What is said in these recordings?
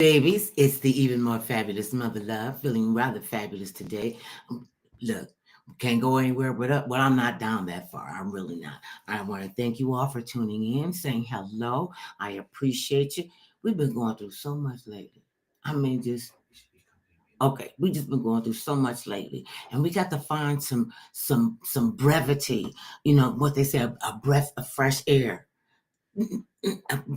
Babies, it's the even more fabulous mother love, feeling rather fabulous today. Look, can't go anywhere but up. Well, I'm not down that far. I'm really not. I want to thank you all for tuning in, saying hello. I appreciate you. We've been going through so much lately. I mean, just okay. We just been going through so much lately, and we got to find some brevity. You know what they say, a breath of fresh air,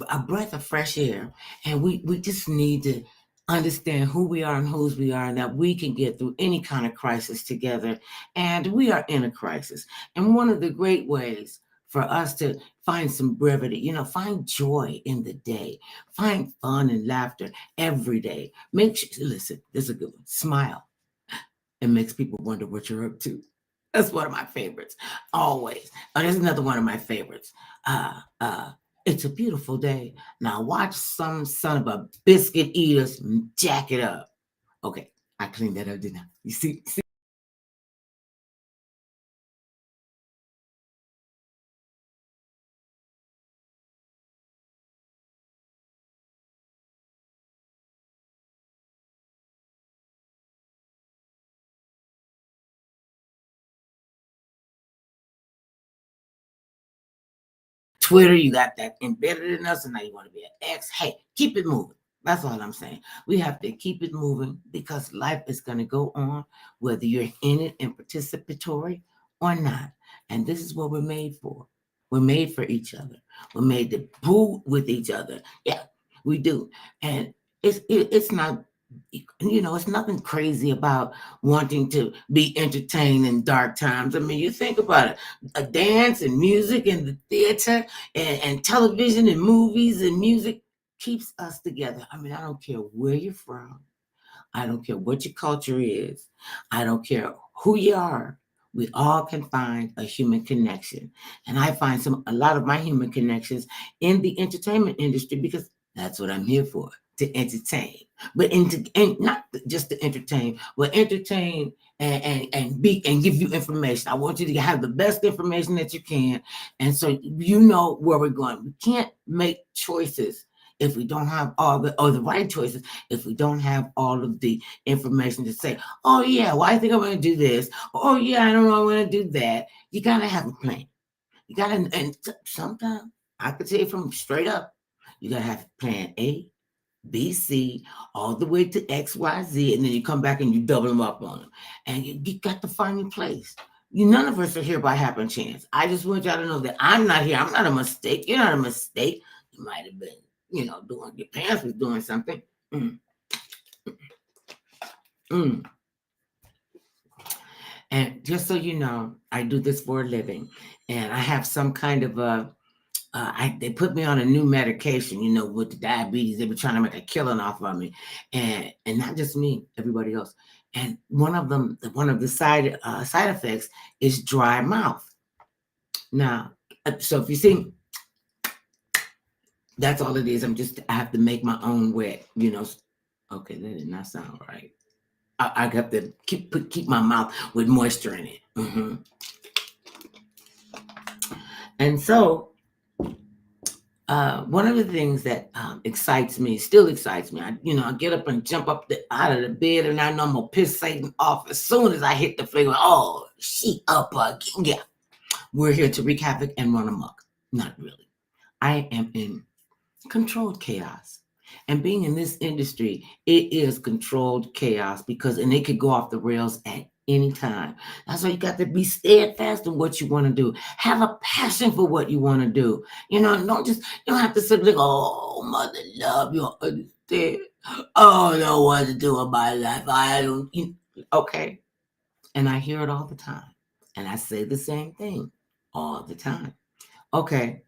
a breath of fresh air, and we just need to understand who we are and whose we are, and that we can get through any kind of crisis together. And we are in a crisis, and one of the great ways for us to find some brevity, find joy in the day, find fun and laughter every day. Make sure, listen, this is a good one. Smile. It makes people wonder what you're up to. That's one of my favorites. Always. Oh, there's another one of my favorites. Uh, uh, it's a beautiful day. Now watch some son of a biscuit eaters jack it up. Okay, I cleaned that up, didn't I? You see? Twitter, you got that embedded in us, and now you want to be an X. Hey, keep it moving. That's all I'm saying. We have to keep it moving because life is going to go on, whether you're in it and participatory or not. And this is what we're made for. We're made for each other. We're made to boo with each other. Yeah, we do. And it's not, it's nothing crazy about wanting to be entertained in dark times. I mean, you think about it, a dance and music and the theater and television and movies and music keeps us together. I mean, I don't care where you're from. I don't care what your culture is. I don't care who you are. We all can find a human connection. And I find a lot of my human connections in the entertainment industry because that's what I'm here for, to entertain. But and not just to entertain, but entertain and give you information. I want you to have the best information that you can. And so you know where we're going. We can't make choices if we don't have the right choices, if we don't have all of the information to say, oh yeah, well, I think I'm going to do this. Oh yeah, I don't know, I'm going to do that. You got to have a plan. You got to, and sometimes I could say from straight up, you got to have plan A, B, C, all the way to X, Y, Z, and then you come back and you double them up on them. And you got to find your place. None of us are here by happen chance. I just want y'all to know that I'm not here. I'm not a mistake. You're not a mistake. You might have been, doing, your parents was doing something. Mm. Mm. And just so you know, I do this for a living, and I have some kind of they put me on a new medication, with the diabetes. They were trying to make a killing off of me, and not just me, everybody else. And one of the side effects is dry mouth. Now, so if you see, that's all it is. I have to make my own wet. Okay, that did not sound right. I have to keep my mouth with moisture in it. And so one of the things that still excites me, I get up and jump out of the bed, and I know I'm gonna piss Satan off as soon as I hit the floor. Oh, she up again. Yeah, we're here to wreak havoc and run amok. Not really. I am in controlled chaos. And being in this industry, it is controlled chaos and it could go off the rails at any time. That's why you got to be steadfast in what you want to do. Have a passion for what you want to do. You don't have to sit like, oh, mother love, you don't understand. Oh, I don't know what to do in my life. I don't, okay. And I hear it all the time. And I say the same thing all the time. Okay,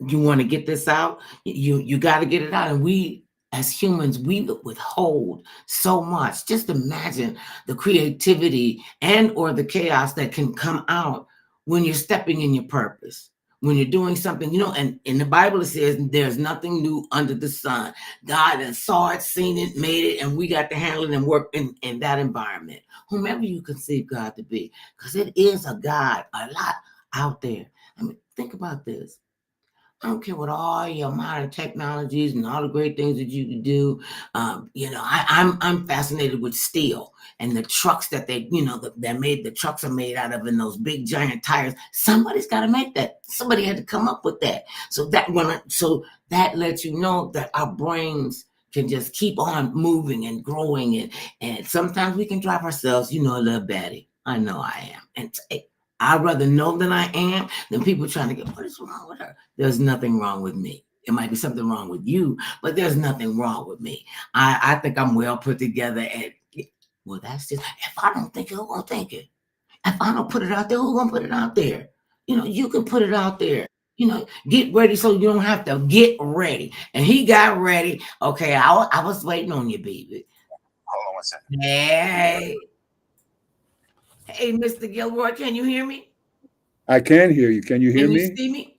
you want to get this out, you got to get it out. And we as humans, we withhold so much. Just imagine the creativity and or the chaos that can come out when you're stepping in your purpose, when you're doing something, and in the Bible it says there's nothing new under the sun. God has saw it, seen it, made it, and we got to handle it and work in that environment, whomever you conceive God to be, because it is a God a lot out there. I mean, think about this. I don't care what all your modern technologies and all the great things that you can do. I'm fascinated with steel and the trucks that the trucks are made out of, and those big giant tires. Somebody's got to make that. Somebody had to come up with that. So that lets you know that our brains can just keep on moving and growing, and sometimes we can drive ourselves, a little batty. I know I am, and I'd rather know that I am than people trying to get, what is wrong with her? There's nothing wrong with me. It might be something wrong with you, but there's nothing wrong with me. I think I'm well put together. And well, that's just, if I don't think it, who gonna think it? If I don't put it out there, who gonna put it out there? You can put it out there. Get ready so you don't have to get ready. And he got ready. Okay, I was waiting on you, baby. Hold on one second. Hey, Mr. Guilroy, can you hear me? I can hear you. Can you hear Can you me? see me?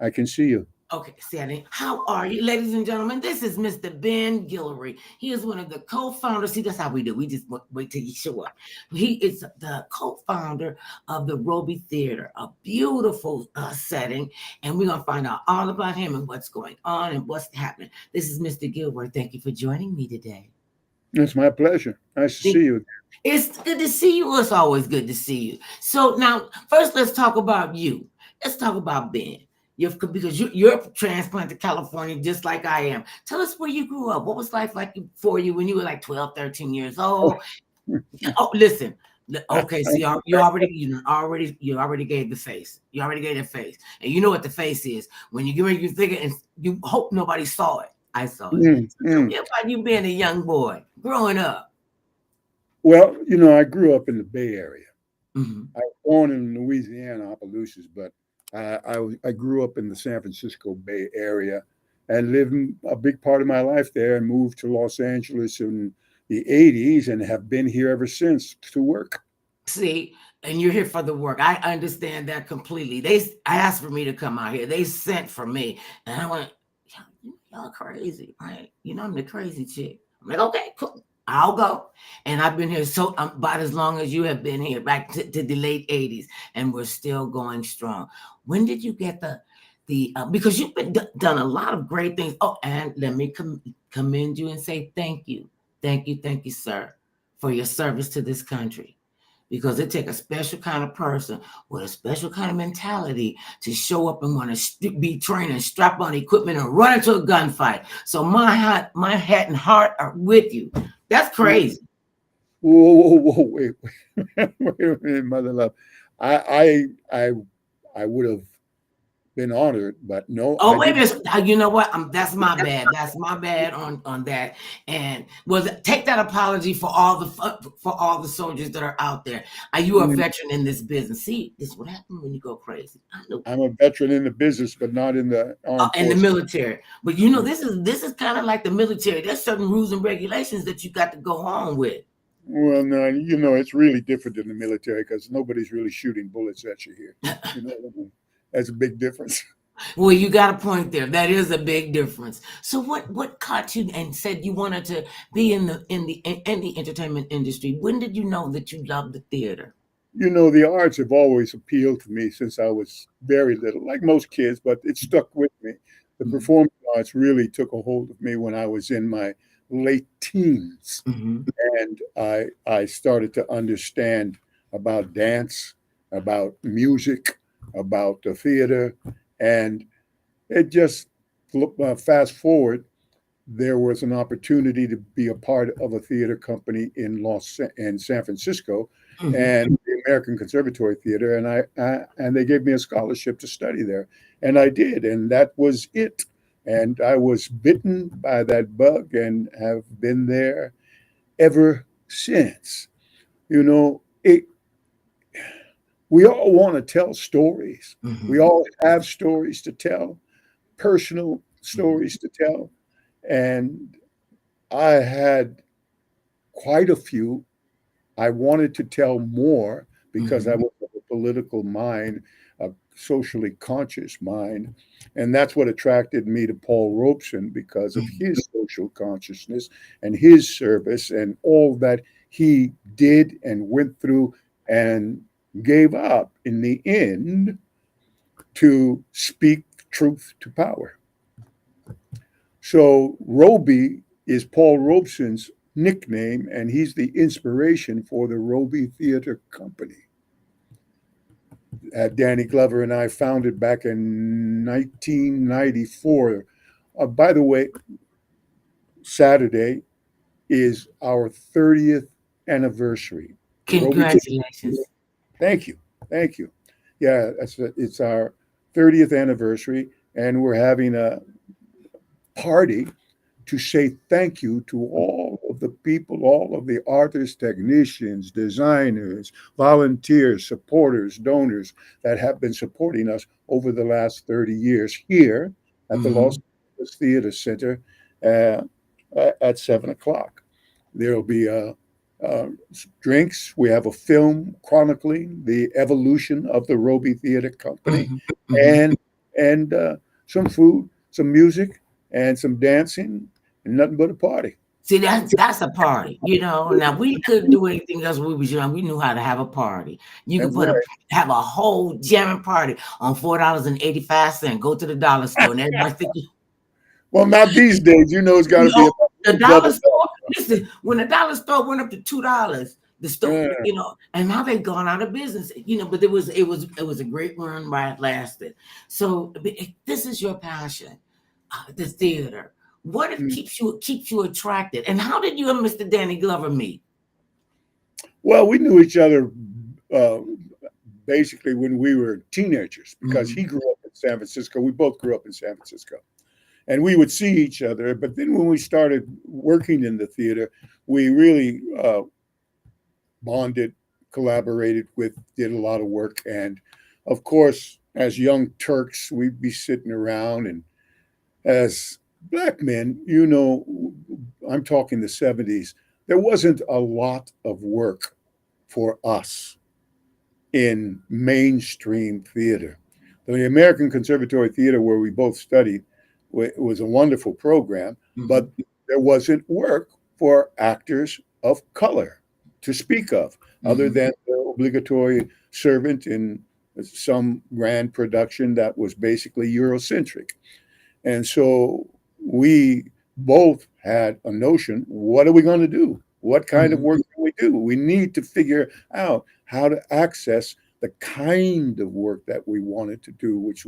I can see you. Okay, Sandy, how are you, ladies and gentlemen? This is Mr. Ben Guillory. He is one of the co-founders. See, that's how we do. We just wait till you show up. He is the co-founder of the Robey Theatre, a beautiful setting, and we're going to find out all about him and what's going on and what's happening. This is Mr. Guilroy. Thank you for joining me today. It's my pleasure. Nice to see you again. It's good to see you. It's always good to see you. So now, first, let's talk about you. Let's talk about Ben. Because you're transplanted to California just like I am. Tell us where you grew up. What was life like for you when you were like 12, 13 years old? Oh, listen. Okay, so you already gave the face. You already gave the face. And you know what the face is. When you think it and you hope nobody saw it. I saw it. So tell me about you being a young boy growing up. Well, I grew up in the Bay Area. Mm-hmm. I was born in Louisiana, Opelousas, but I grew up in the San Francisco Bay Area and lived a big part of my life there, and moved to Los Angeles in the 80s and have been here ever since to work. See, and you're here for the work. I understand that completely. I asked for me to come out here. They sent for me, and I went, y'all crazy, right? I'm the crazy chick. I'm like, okay, cool. I'll go. And I've been here about as long as you have been here, back to the late 80s, and we're still going strong. When did you get the because you've been done a lot of great things. Oh, and let me commend you and say thank you, sir, for your service to this country. Because it takes a special kind of person with a special kind of mentality to show up and want to be trained and strap on equipment and run into a gunfight. So my hat and heart are with you. That's crazy. Whoa, wait a minute, mother love. I would have been honored, but no. Oh, wait a minute. You know what? That's my bad. That's my bad on that. And take that apology for all the soldiers that are out there. Are you a veteran in this business? See, this is what happens when you go crazy. I'm a veteran in the business, but not in the armed in the military. But this is kind of like the military. There's certain rules and regulations that you got to go on with. Well, no, it's really different in the military because nobody's really shooting bullets at you here. That's a big difference. Well, you got a point there. That is a big difference. So what caught you and said you wanted to be in the entertainment industry? When did you know that you loved the theater? The arts have always appealed to me since I was very little, like most kids, but it stuck with me. The performing arts really took a hold of me when I was in my late teens. And I started to understand about dance, about music, about the theater. And it just, fast forward, there was an opportunity to be a part of a theater company in San Francisco, and the American Conservatory Theater, and they gave me a scholarship to study there, and I did, and that was it. And I was bitten by that bug and have been there ever since. We all want to tell stories. We all have stories to tell, personal stories to tell. And I had quite a few. I wanted to tell more because I was of a political mind, a socially conscious mind. And that's what attracted me to Paul Robeson, because of his social consciousness and his service and all that he did and went through and gave up in the end to speak truth to power. So Robey is Paul Robeson's nickname, and he's the inspiration for the Robey Theatre Company. Danny Glover and I founded back in 1994. By the way, Saturday is our 30th anniversary. Congratulations. Thank you. Thank you. Yeah, it's our 30th anniversary, and we're having a party to say thank you to all of the people, all of the artists, technicians, designers, volunteers, supporters, donors that have been supporting us over the last 30 years here at the Los Angeles Theater Center at 7 o'clock. There'll be drinks. We have a film chronicling the evolution of the Robey Theatre Company, and some food, some music, and some dancing, and nothing but a party. See, that's a party, you know. Now we couldn't do anything else when we was young. We knew how to have a party. You could have a whole jamming party on $4.85. Go to the dollar store, and everybody thinking. Well, not these days. You know, it's got to be the dollar store. Listen, when the dollar store went up to $2, the store, you know, and now they've gone out of business, you know. But it was a great run while it lasted. So this is your passion, the theater. What keeps you attracted? And how did you and Mr. Danny Glover meet? Well, we knew each other basically when we were teenagers, because he grew up in San Francisco. We both grew up in San Francisco. And we would see each other. But then when we started working in the theater, we really bonded, collaborated did a lot of work. And of course, as young Turks, we'd be sitting around, and as Black men, you know, I'm talking the 70s, there wasn't a lot of work for us in mainstream theater. The American Conservatory Theater, where we both studied, was a wonderful program, but there wasn't work for actors of color to speak of, other than the obligatory servant in some grand production that was basically Eurocentric. And so we both had a notion, what are we going to do? What kind of work can we do? We need to figure out how to access the kind of work that we wanted to do, which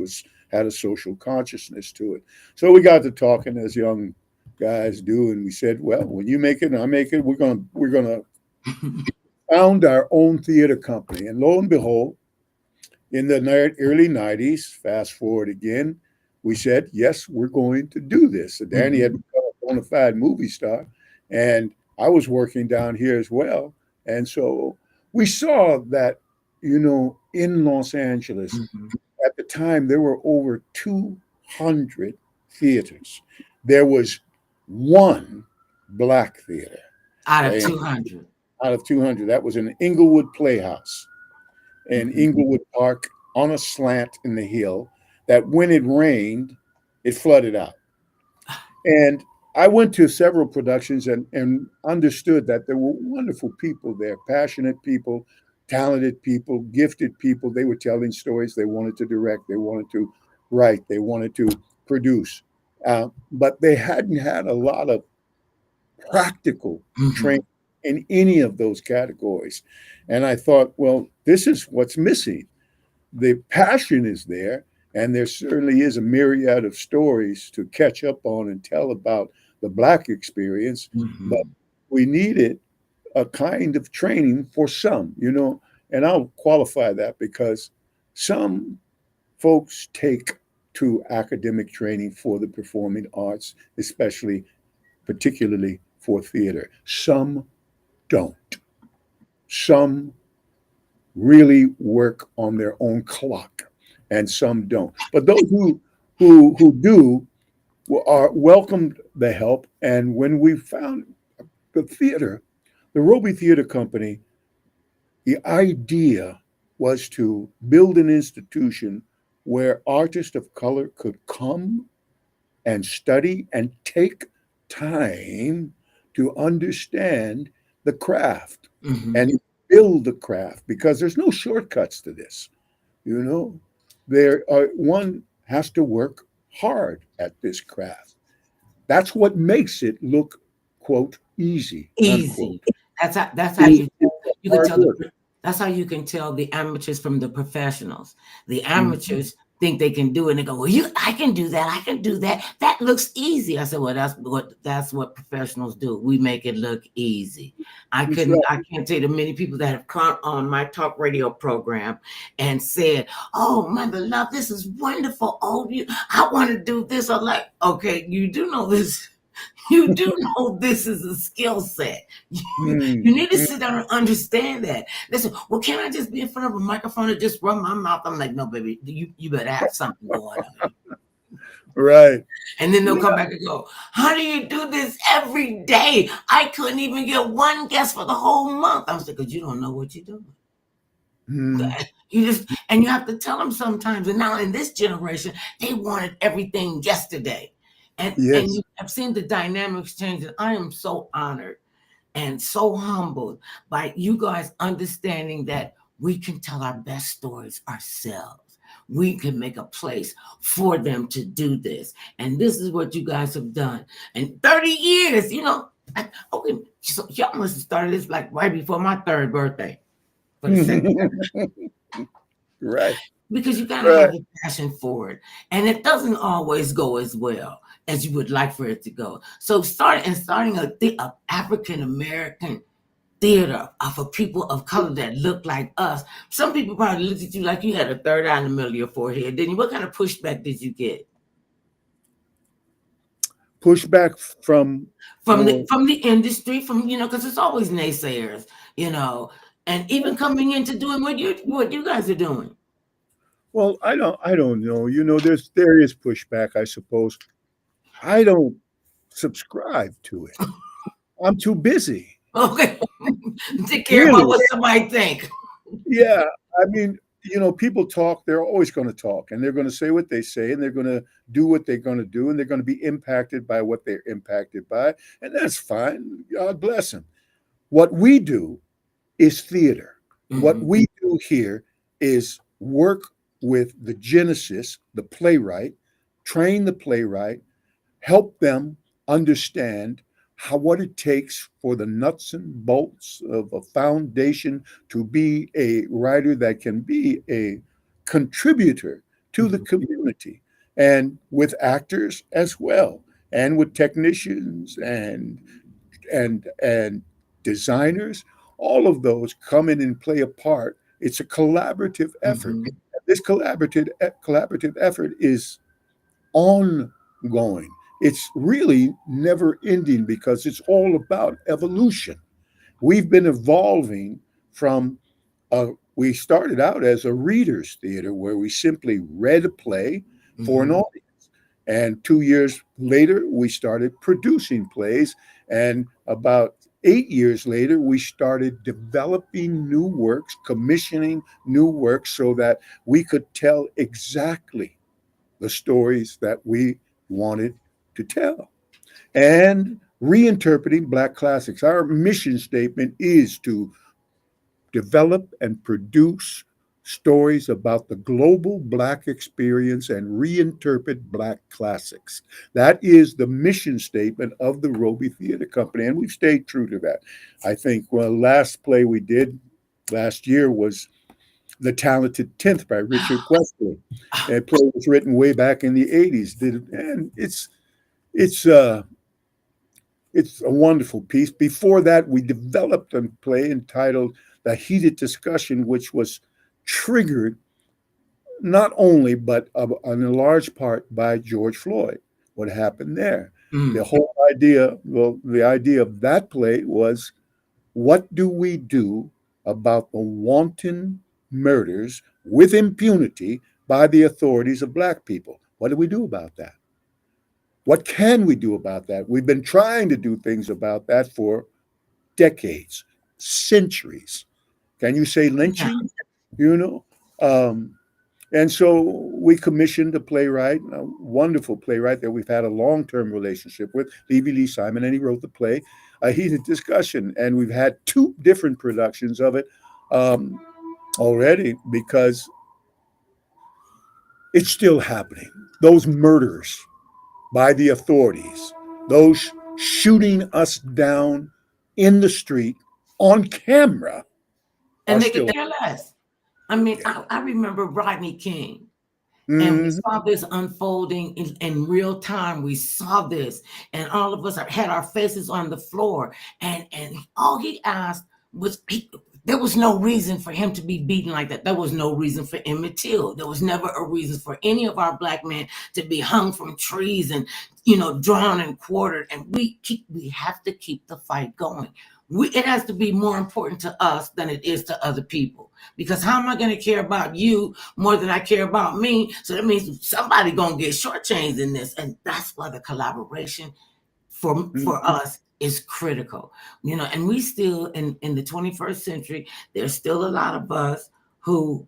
had a social consciousness to it. So we got to talking, as young guys do, and we said, well, when you make it and I make it, we're gonna found our own theater company. And lo and behold, in the early 90s, fast forward again, we said, yes, we're going to do this. So Danny had become a bona fide movie star, and I was working down here as well. And so we saw that, you know, in Los Angeles, at the time, there were over 200 theaters. There was one Black theater. Out of 200. Out of 200. That was an Inglewood Playhouse in Inglewood Park on a slant in the hill, that when it rained, it flooded out. And I went to several productions and understood that there were wonderful people there, passionate people, talented people, gifted people. They were telling stories. They wanted to direct. They wanted to write. They wanted to produce. But they hadn't had a lot of practical training in any of those categories. And I thought, well, this is what's missing. The passion is there, and there certainly is a myriad of stories to catch up on and tell about the Black experience. But we needed a kind of training for some, you know, and I'll qualify that because some folks take to academic training for the performing arts, particularly for theater. Some don't. Some really work on their own clock, and some don't. But those who do are welcomed the help. And when we found the theater, the Robey Theatre Company, the idea was to build an institution where artists of color could come and study and take time to understand the craft and build the craft, because there's no shortcuts to this. You know, one has to work hard at this craft. That's what makes it look, quote, easy, unquote. Easy. That's how It's you can hard tell work. that's how you can tell the amateurs from the professionals. The Mhm. amateurs think they can do it and they go, well, I can do that. I can do that. That looks easy. I said, well, that's what professionals do. We make it look easy. That's right. I can't tell you the many people that have come on my talk radio program and said, oh, my beloved, this is wonderful. Oh, I want to do this. I'm like, okay, you do know this. You do know this is a skill set. You need to Mm. sit down and understand that. Listen, well, can I just be in front of a microphone and just run my mouth? I'm like, no, baby, you better have something going on. Right. And then they'll Yeah. come back and go, how do you do this every day? I couldn't even get one guest for the whole month. I was like, because you don't know what you're doing. Mm. And you have to tell them sometimes. And now in this generation, they wanted everything yesterday. And Yes. you have seen the dynamics change. And I am so honored and so humbled by you guys understanding that we can tell our best stories ourselves. We can make a place for them to do this. And this is what you guys have done. In 30 years, okay, so y'all must have started this like right before my third birthday for the second. Right. Because you got to Right. have a passion for it. And it doesn't always go as well as you would like for it to go. So starting a African American theater for people of color that look like us. Some people probably looked at you like you had a third eye in the middle of your forehead, didn't you? What kind of pushback did you get Pushback from from the industry? Because it's always naysayers, and even coming into doing what you guys are doing. well, I don't know. There is pushback, I suppose. I don't subscribe to it. I'm too busy. Okay, to care about Really. what somebody think. Yeah. I mean, people talk, they're always going to talk, and they're going to say what they say, and they're going to do what they're going to do, and they're going to be impacted by what they're impacted by. And that's fine. God bless them. What we do is theater. What Mhm. we do here is work with the genesis, the playwright, train the playwright, help them understand what it takes for the nuts and bolts of a foundation to be a writer that can be a contributor to the Mhm. community, and with actors as well, and with technicians and designers. All of those come in and play a part. It's a collaborative effort. Mhm. This collaborative effort is ongoing. It's really never ending because it's all about evolution. We've been evolving from we started out as a reader's theater where we simply read a play for an Mhm. audience. And 2 years later, we started producing plays. And about 8 years later, we started developing new works, commissioning new works so that we could tell exactly the stories that we wanted to tell, and reinterpreting Black classics. Our mission statement is to develop and produce stories about the global Black experience and reinterpret Black classics. That is the mission statement of the Robey Theatre Company, and we've stayed true to that. I think last play we did last year was The Talented Tenth by Richard Wesley. That play was written way back in the '80s. And it's uh, it's a wonderful piece. Before that, we developed a play entitled The Heated Discussion, which was triggered not only, but in a large part by George Floyd. What happened there? The Mm. whole idea, the idea of that play was, what do we do about the wanton murders with impunity by the authorities of Black people? What do we do about that? What can we do about that? We've been trying to do things about that for decades, centuries. Can you say Yeah. lynching? You know? Um, and so we commissioned a playwright, a wonderful playwright that we've had a long-term relationship with, Levy Lee Simon, and he wrote the play, A Heated Discussion. And we've had 2 different productions of it already, because It's still happening. Those murders by the authorities, those shooting us down in the street on camera are And they could still, care less. I mean, yeah. I remember Rodney King. And we Mhm. saw this unfolding in real time. We saw this, and all of us had our faces on the floor. And all he asked was, there was no reason for him to be beaten like that. There was no reason for Emmett Till. There was never a reason for any of our black men to be hung from trees and drawn and quartered. And we have to keep the fight going. It has to be more important to us than it is to other people. Because how am I going to care about you more than I care about me? So that means somebody going to get shortchanged in this. And that's why the collaboration for Mhm. us is critical. And we still, in the 21st century, there's still a lot of us who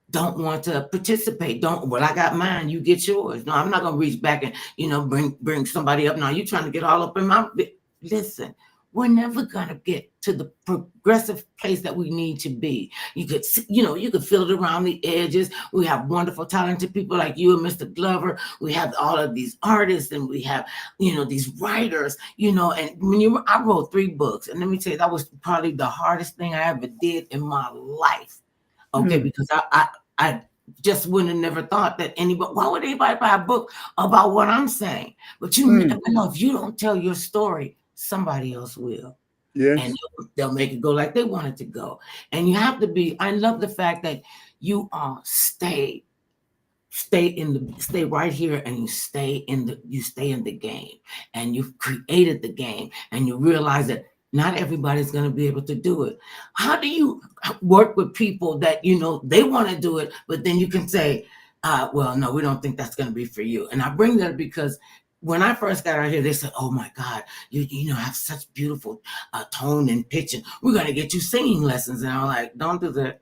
don't want to participate. Well, I got mine, you get yours. No, I'm not going to reach back and, bring somebody up. Now you trying to get all up in my, listen, we're never going to get to the progressive place that we need to be. You could feel it around the edges. We have wonderful, talented people like you and Mr. Glover. We have all of these artists, and we have, these writers, and I wrote 3 books. And let me tell you, that was probably the hardest thing I ever did in my life. Okay. Mm. Because I just would have never thought that why would anybody buy a book about what I'm saying? But you Mm. never know. If you don't tell your story, somebody else will. And Yes. they'll make it go like they want it to go. And you have to be, I love the fact that you stay right here, and you stay in the game, and you've created the game, and you realize that not everybody's going to be able to do it. How do you work with people that they want to do it, but then you can say, well, no, we don't think that's going to be for you? And I bring that because when I first got out here, they said, oh my God, you have such beautiful tone and pitch, and we're going to get you singing lessons. And I'm like, don't do that.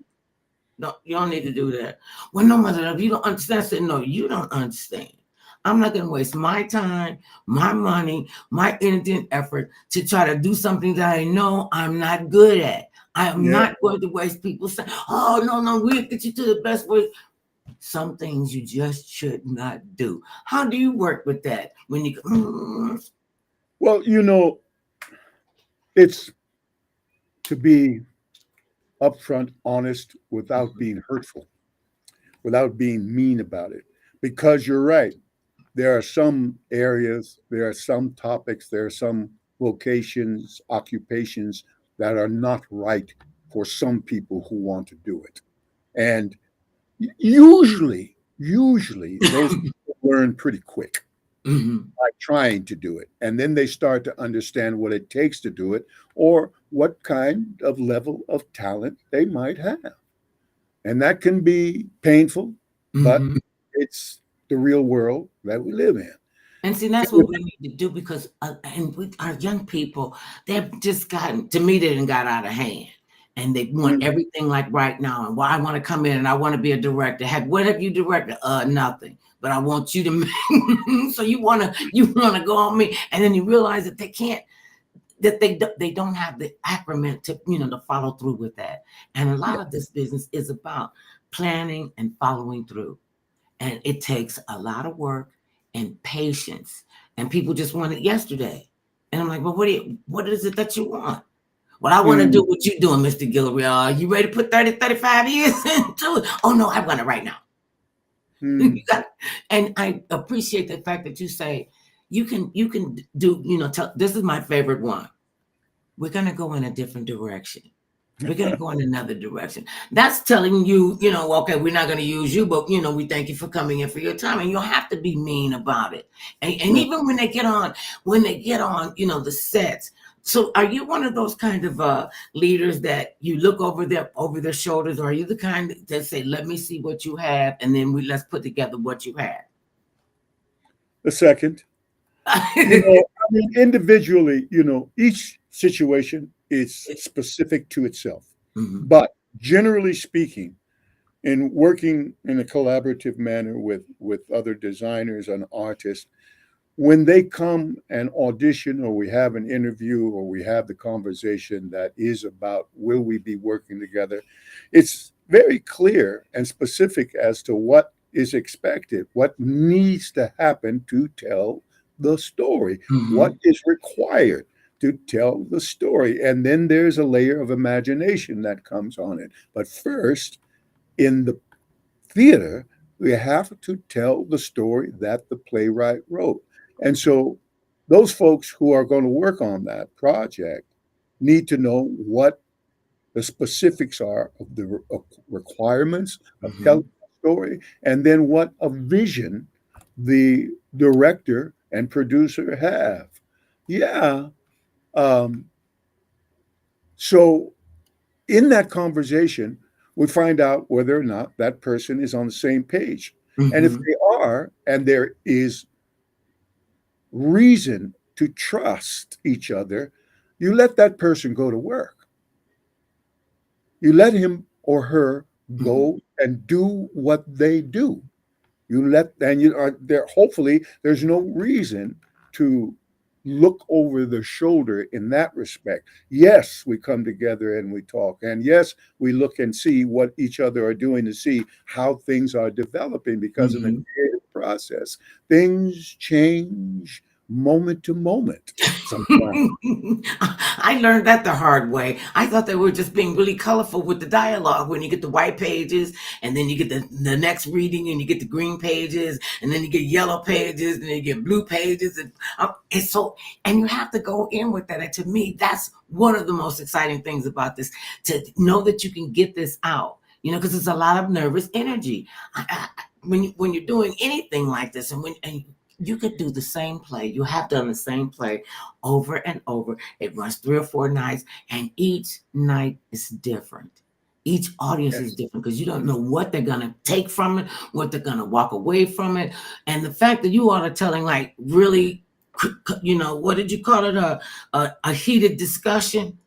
No, you don't need to do that. Well, no, mother, if you don't understand, I said, no, you don't understand. I'm not going to waste my time, my money, my energy and effort to try to do something that I know I'm not good at. I am Yeah. not going to waste people's time. Oh, no, we'll get you to the best way. Some things you just should not do. How do you work with that when you Well, it's to be upfront, honest, without being hurtful, without being mean about it. Because you're right. There are some areas, there are some topics, there are some vocations, occupations that are not right for some people who want to do it. And usually those people learn pretty quick Mhm. by trying to do it. And then they start to understand what it takes to do it, or what kind of level of talent they might have. And that can be painful, but Mhm. it's the real world that we live in. And see, that's what we need to do because, and with our young people, they've just to me, they done got out of hand. And they want Mm. everything like right now. And I want to come in and I want to be a director. Heck, what have you directed? Nothing. But I want you to. So you want to go on me, and then you realize that they can't. That they don't have the acronym to follow through with that. And a lot of this business is about planning and following through. And it takes a lot of work and patience. And people just want it yesterday. And I'm like, well, what is it that you want? Well, I want to do Mm. what you're doing, Mr. Guillory. Are you ready to put 30, 35 years into it? Oh, no, I want it right now. Mm. And I appreciate the fact that you say you can do, this is my favorite one. We're going to go in a different direction. We're going to go in another direction. That's telling you, okay, we're not going to use you, but, we thank you for coming in for your time. And you'll have to be mean about it. And Yeah. even when they get on, the sets. So are you one of those kind of leaders that you look over their shoulders? Or are you the kind that say, let me see what you have, and then let's put together what you have? The second, I mean, individually, each situation is specific to itself. Mhm. But generally speaking, in working in a collaborative manner with other designers and artists, when they come and audition, or we have an interview, or we have the conversation that is about will we be working together, it's very clear and specific as to what is expected, what needs to happen to tell the story, what Mm-hmm. is required to tell the story. And then there's a layer of imagination that comes on it. But first, in the theater, we have to tell the story that the playwright wrote. And so those folks who are going to work on that project need to know what the specifics are of the requirements of Mm-hmm. telling the story, and then what a vision the director and producer have. Yeah. Um, so in that conversation, we find out whether or not that person is on the same page. And if Mm-hmm. they are, and there is reason to trust each other, you let that person go to work. You let him or her Mm-hmm. go and do what they do. You let, and you are there. Hopefully, there's no reason to look over the shoulder in that respect. Yes, we come together and we talk. And yes, we look and see what each other are doing to see how things are developing, because in the Mm-hmm. creative process, things change moment to moment sometimes. I learned that the hard way. I thought they were just being really colorful with the dialogue. When you get the white pages, and then you get the next reading, and you get the green pages, and then you get yellow pages, and then you get blue pages, and it's so. And you have to go in with that. And to me, that's one of the most exciting things about this, to know that you can get this out. Because it's a lot of nervous energy. When you're doing anything like this, and you could do the same play. You have done the same play over and over. It runs 3 or 4 nights, and each night is different. Each audience is Yes. different, because you don't know what they're going to take from it, what they're going to walk away from it. And the fact that you all are telling, like, really, what did you call it? A heated discussion,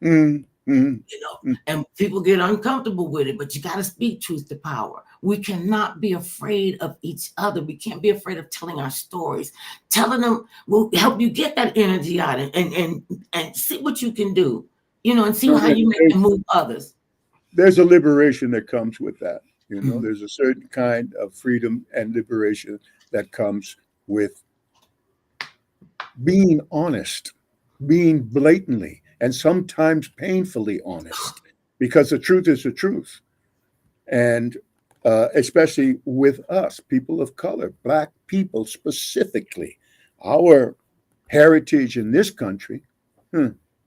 Mm, mm, mm. and people get uncomfortable with it, but you got to speak truth to power. We cannot be afraid of each other. We can't be afraid of telling our stories. Telling them will help you get that energy out, and see what you can do, and see No, how you make it move others. there's a liberation that comes with that. Mm-hmm. There's a certain kind of freedom and liberation that comes with being honest, being blatantly and sometimes painfully honest, because the truth is the truth. And especially with us, people of color, Black people specifically, our heritage in this country,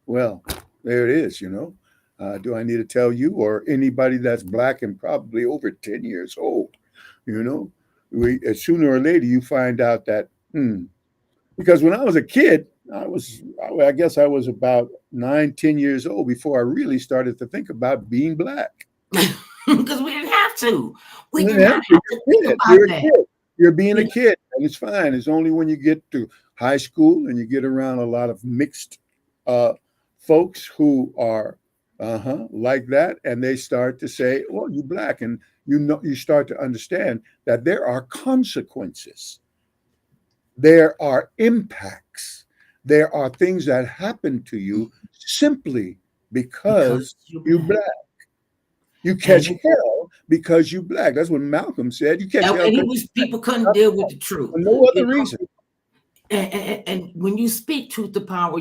well, there it is. Do I need to tell you, or anybody that's Black and probably over 10 years old? You know, sooner or later you find out that, because when I was a kid, I guess I was about 9, 10 years old before I really started to think about being Black. Because we didn't have to. We You did didn't not have to. have to think You're a kid. about You're a that. kid. You're being a You kid, and it's fine. It's only when you get to high school and you get around a lot of mixed uh, folks who are like that, and they start to say, "Well, you're Black," and you start to understand that there are consequences, there are impacts, there are things that happen to you simply because because you're you're Black. Black. You And catch hell because you Black. That's what Malcolm said. You catch and hell he because was people couldn't deal with the for truth. no You other know, reason. and when you speak truth to power,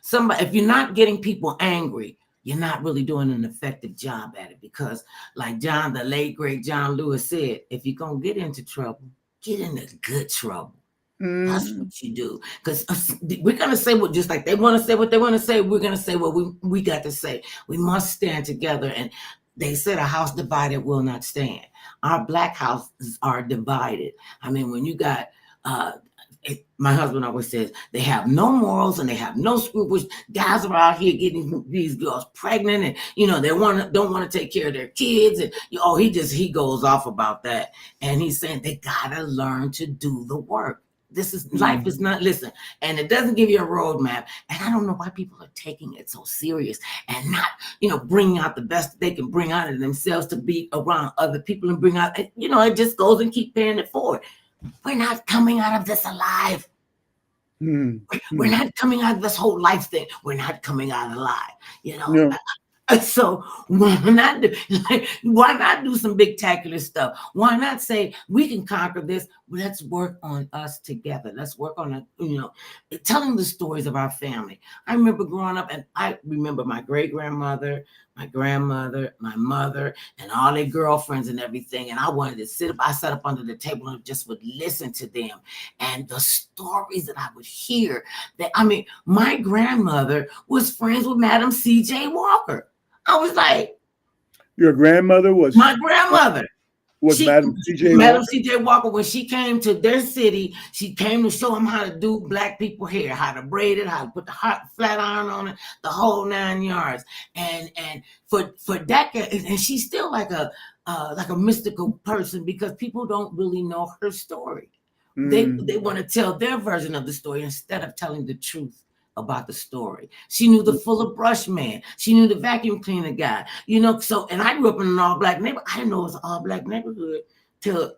somebody, if you're not getting people angry, you're not really doing an effective job at it. Because, like the late great John Lewis said, if you're gonna get into trouble, get into good trouble. That's Mm, what you do. Because we're gonna say what, just like they want to say what they want to say, we're gonna say what we got to say. We must stand together. And they said a house divided will not stand. Our Black houses are divided. I mean, when you got my husband always says they have no morals and they have no scruples. Guys are out here getting these girls pregnant, and they don't want to take care of their kids. And he goes off about that. And he's saying they gotta learn to do the work. Life is mm, not, listen, and it doesn't give you a roadmap. And I don't know why people are taking it so serious and not, bringing out the best they can bring out of themselves to be around other people and bring out, it just goes and keep paying it forward. We're not coming out of this alive. mm, We're mm. not coming out of this whole life thing. We're not coming out alive. No, So why not do, like, why not do some spectacular stuff? Why not say we can conquer this? Let's work on us together. Let's work on it, telling the stories of our family. I remember growing up, and I remember my great grandmother, my grandmother, my mother, and all their girlfriends and everything. And I wanted to sit up. I sat up under the table and just would listen to them and the stories that I would hear. That my grandmother was friends with Madam C.J. Walker. I was like, Your grandmother my grandmother. was Madam C.J. Madam Walker? C.J. Walker, when she came to their city, she came to show them how to do black people hair, how to braid it, how to put the hot flat iron on it, the whole 9 yards. And for decades, and she's still like a mystical person because people don't really know her story. They want to tell their version of the story instead of telling the truth about the story. She knew the Fuller Brush man. She knew the vacuum cleaner guy. So, and I grew up in an all-black neighborhood. I didn't know it was an all-black neighborhood till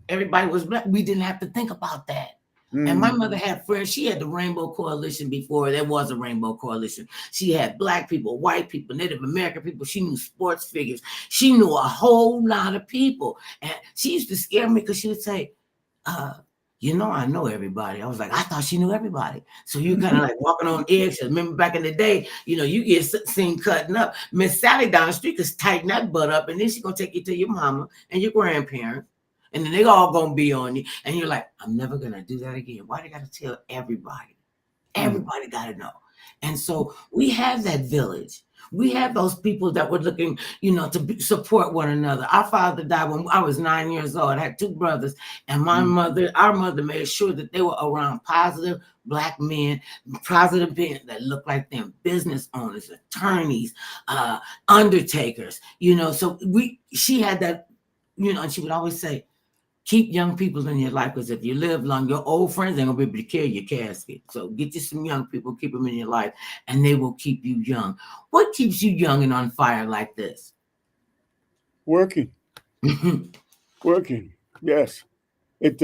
everybody was black. We didn't have to think about that. And my mother had friends. She had the Rainbow Coalition before there was a Rainbow Coalition. She had black people, white people, Native American people. She knew sports figures. She knew a whole lot of people. And she used to scare me because she would say, I know everybody. I was like, I thought she knew everybody. So you kind of like walking on eggshells. Remember back in the day, you get seen cutting up. Miss Sally down the street could tighten that butt up, and then she's going to take you to your mama and your grandparents. And then they all going to be on you. And you're like, I'm never going to do that again. Why do you got to tell everybody? Everybody got to know. And so we have that village. We have those people that were looking, to support one another. Our father died when I was 9 years old. I had 2 brothers, and our mother made sure that they were around positive black men, positive men that looked like them, business owners, attorneys, undertakers, So she had that, and she would always say, keep young people in your life, because if you live long, your old friends ain't gonna be able to carry your casket. So get you some young people, keep them in your life, and they will keep you young. What keeps you young and on fire like this? Working. Working. Yes. It.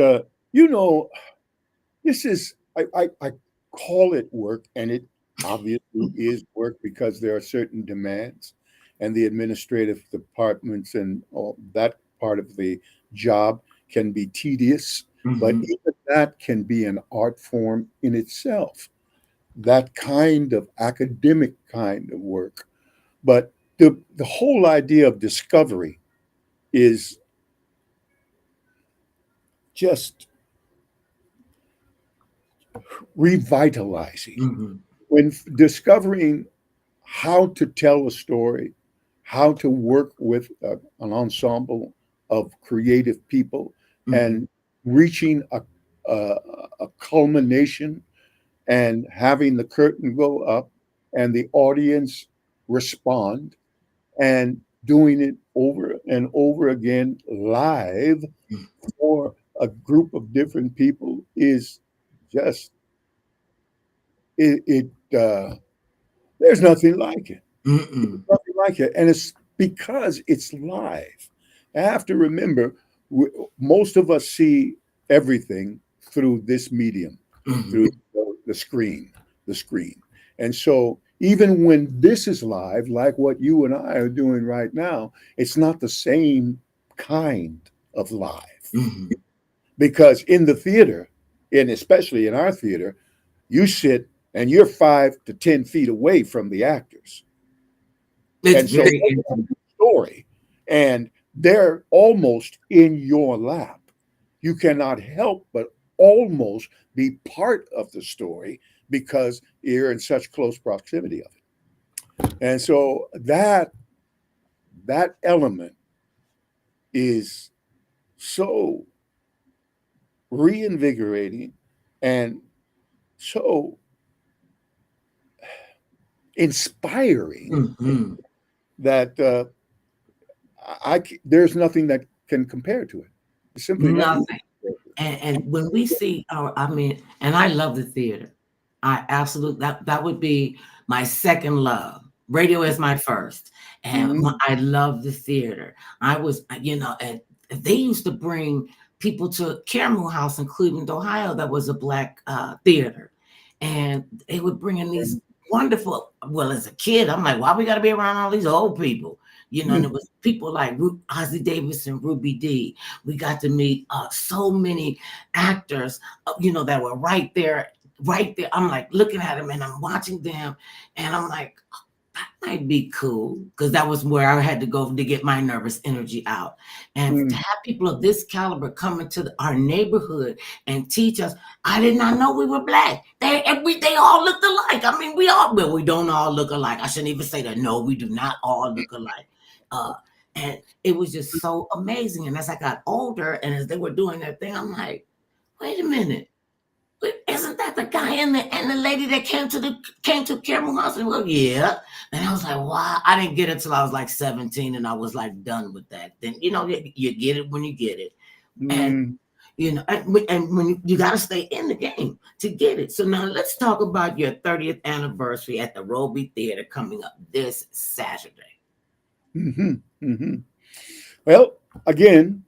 This is. I call it work, and it obviously is work because there are certain demands, and the administrative departments and all that part of the job can be tedious, but even that can be an art form in itself, that kind of academic kind of work. But the whole idea of discovery is just revitalizing. When discovering how to tell a story, how to work with an ensemble of creative people, and reaching a culmination and having the curtain go up and the audience respond, and doing it over and over again live for a group of different people is just there's nothing like it. Nothing like it. And it's because it's live. I have to remember, most of us see everything through this medium, through the screen. And so even when this is live, like what you and I are doing right now, it's not the same kind of live. Because in the theater, and especially in our theater, you sit and you're 5 to 10 feet away from the actors. And so story, and they're almost in your lap. You cannot help but almost be part of the story because you're in such close proximity of it. And so that element is so reinvigorating and so inspiring that there's nothing that can compare to it. Simply nothing. And when we see and I love the theater. I absolutely, that would be my second love. Radio is my first. And I love the theater. I was, and they used to bring people to Caramel House in Cleveland, Ohio, that was a black theater. And they would bring in these wonderful well, as a kid, I'm like, why we got to be around all these old people? You know, and it was people like Ozzie Davis and Ruby Dee. We got to meet so many actors, that were right there. I'm like looking at them and I'm watching them, and I'm like, that might be cool, because that was where I had to go to get my nervous energy out. And to have people of this caliber come into our neighborhood and teach us, I did not know we were Black. They all looked alike. I mean, we don't all look alike. I shouldn't even say that. No, we do not all look alike. And it was just so amazing. And as I got older and as they were doing their thing, I'm like, wait a minute. Isn't that the guy and the lady that came to Cameron House? And well, yeah. And I was like, wow. I didn't get it till I was like 17, and I was like done with that. Then you get it when you get it, and and when you got to stay in the game to get it. So now let's talk about your 30th anniversary at the Robey Theatre coming up this Saturday. Well, again,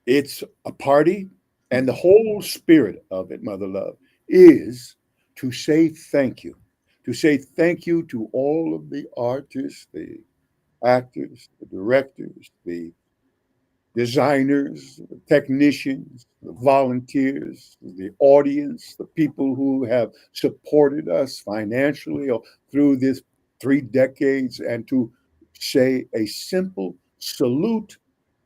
it's a party. And the whole spirit of it, Mother Love, is to say thank you. To say thank you to all of the artists, the actors, the directors, the designers, the technicians, the volunteers, the audience, the people who have supported us financially through this 3 decades, and to say a simple salute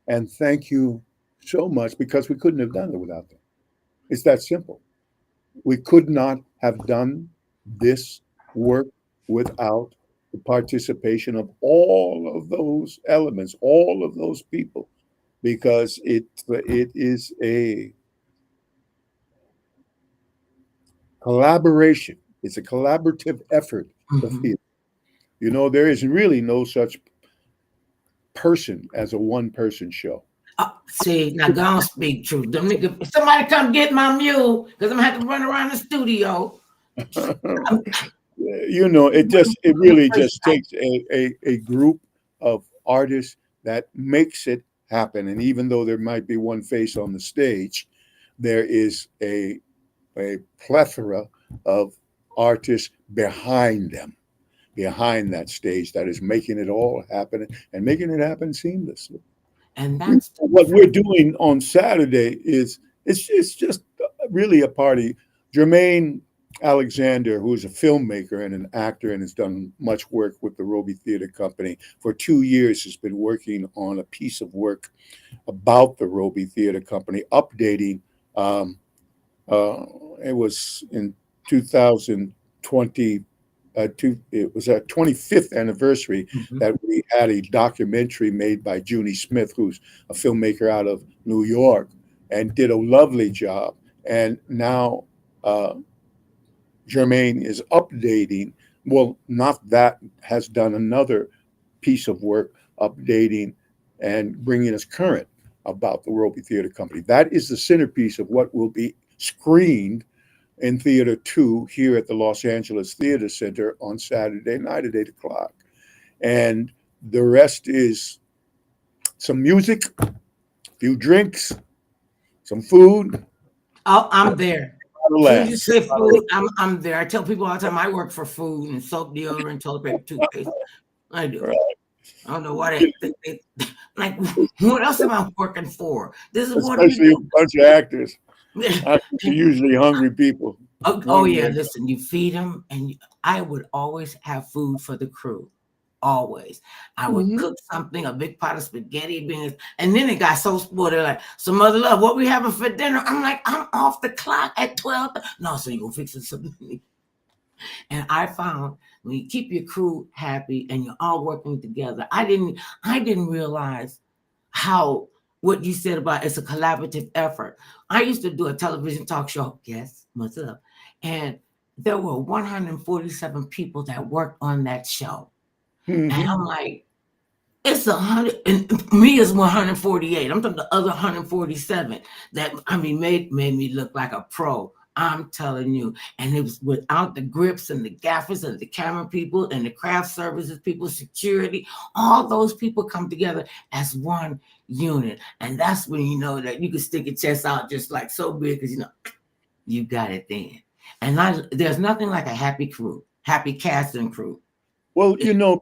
and thank you so much, because we couldn't have done it without them. It's that simple. We could not have done this work without the participation of all of those elements, all of those people, because it is a collaboration. It's a collaborative effort of theater. There is really no such person as a one-person show. See, now go on, speak truth. Them niggas, somebody come get my mule, because I'm gonna have to run around the studio. It really just takes a group of artists that makes it happen. And even though there might be one face on the stage, there is a plethora of artists behind them, behind that stage, that is making it all happen and making it happen seamlessly. And that's what we're doing on Saturday. It's just really a party. Jermaine Alexander, who is a filmmaker and an actor and has done much work with the Robey Theatre Company for 2 years, has been working on a piece of work about the Robey Theatre Company, updating. It was in 2020. It was our 25th anniversary that we had a documentary made by Junie Smith, who's a filmmaker out of New York, and did a lovely job. And now Jermaine is updating. Well, not that, has done another piece of work updating and bringing us current about the Robey Theatre Company. That is the centerpiece of what will be screened in Theater 2 here at the Los Angeles Theater Center on Saturday night at 8 o'clock. And the rest is some music, a few drinks, some food. Oh, I'm there. As soon as you say food, I'm there. I tell people all the time I work for food and soap, deodorant, toilet paper, toothpaste. I do. Right. I don't know what they like. What else am I working for? This is especially what a bunch of actors. Actors are usually hungry people. Oh yeah, listen. You feed them, and I would always have food for the crew. Always, I would cook something, a big pot of spaghetti beans, and then it got so spoiled. They're like, "So, Mother Love, what we having for dinner?" I'm like, "I'm off the clock at 12." No, so you gonna fix it something? And I found when you keep your crew happy and you're all working together, I didn't realize how what you said about it's a collaborative effort. I used to do a television talk show, yes, Mother Love, and there were 147 people that worked on that show. And I'm like, it's 100, and me is 148. I'm talking the other 147 that made me look like a pro. I'm telling you. And it was without the grips and the gaffers and the camera people and the craft services people, security, all those people come together as one unit. And that's when you know that you can stick your chest out just like so big, because you got it then. And there's nothing like a happy crew, happy cast and crew. Well,